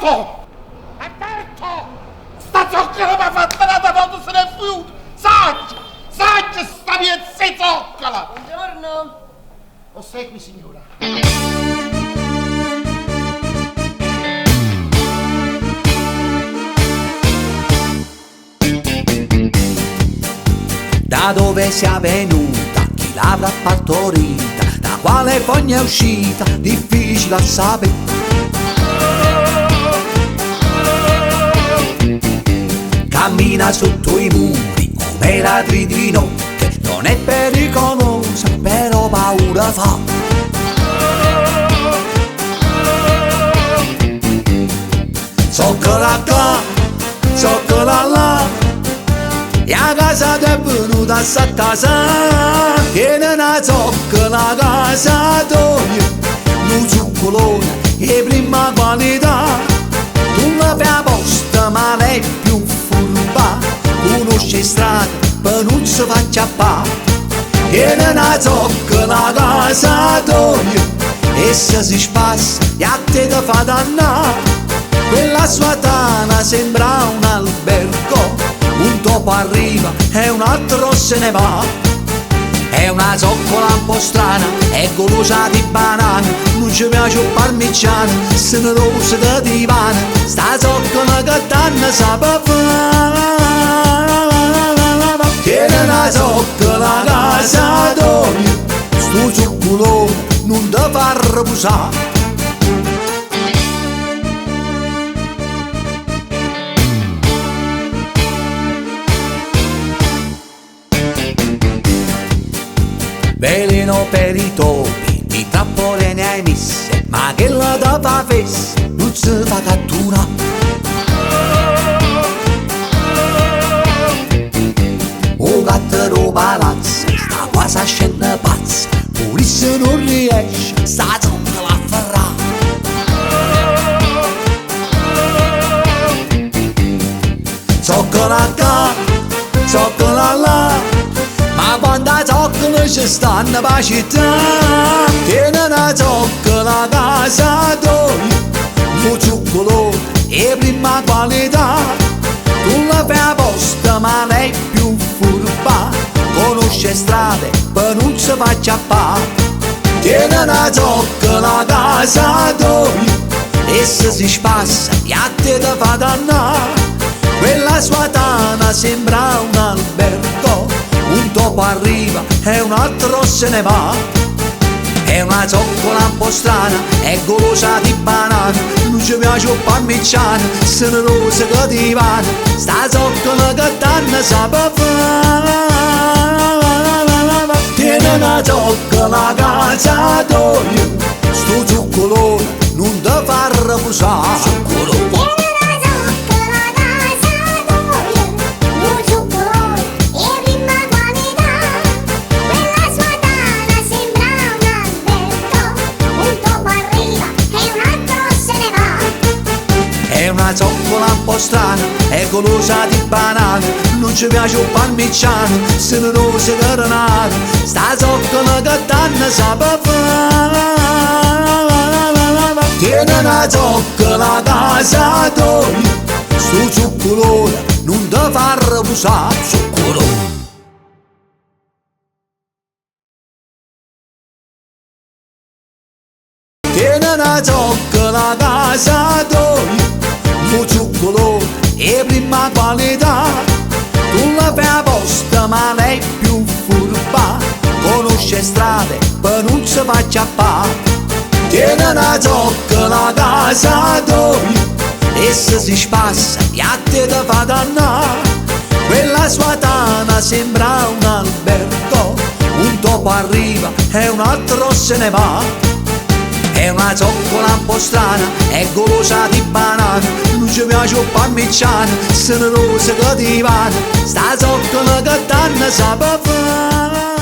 Attento! Attento! Sta zoccola mi ha fatto la quando se ne è fuuto! Saggia sta piezza zoccola! Buongiorno. Lo segui, signora? Da dove sia venuta, chi l'avrà partorita, da quale fogna è uscita, difficile a sapere. Cammina sotto i muri come ladri di notte, non è pericolosa, però paura fa. Zoccola qua, zoccola là, e a casa è venuta a sattasa, tiene una zoccola casa tua, un zuccolone di prima qualità, tu la fai apposta ma lei è più furba, conosce strada per non si faccia pa, tiene una zoccola casa tua, e se si spassa e a te ti fa dannare, quella sua tana sembra un albergo, un topo arriva e un altro se ne va. È una zoccola un po' strana, è golosa di banana, non ci piace il parmigiano, se ne rosa di divana, sta zoccola che danna sape fa. Tiene una zoccola casa tua, sto zoccolone non ti fa riposare. Veleno per i topi, di trappole ne hai messe, ma che la dava fesse, non si fa cattura. Un gatto palazzo, sta quasi a scendere pazza, pulisse non riesce, sta zoccola a ferrare. Zoccola qua, zoccola là, ma quando a zoccola ci stanno per città, tiene una zoccola casa tua, un zuccolone di prima qualità, tu la fai apposta ma lei è più furba, conosce strade per non si faccia pa, tiene una zoccola casa tua, e se si spassa e a te ti fa dannare, quella sua tana sembra un albergo, un topo arriva e un altro se ne va. È una zoccola un po' strana, è golosa di banana, non ci piace il parmigiano, se ne rosa che divana, sta zoccola che danna sape fa. Tiene una zoccola casa tua, sto zuccolone non ti fa riposare. È una zoccola un po' strana, è golosa di banana, non ci piace il parmigiano, se ne rosa che renata, sta zoccola che danna sape fa. Tiene una zoccola casa tua, sto zuccolone non ti fa riposare. Zuccolone. Tiene una zoccola casa tua, un zuccolone di prima qualità, tu la fai apposta ma lei è più furba, conosce strade per non si faccia pa, tiene una zoccola casa tua, e se si spassa e a te ti fa dannare, quella sua tana sembra un albergo, un topo arriva e un altro se ne va. È una zoccola un po' strana, è golosa di banana, non ci piace il parmigiano, se ne rosa che divana, sta zoccola che danna sape fa.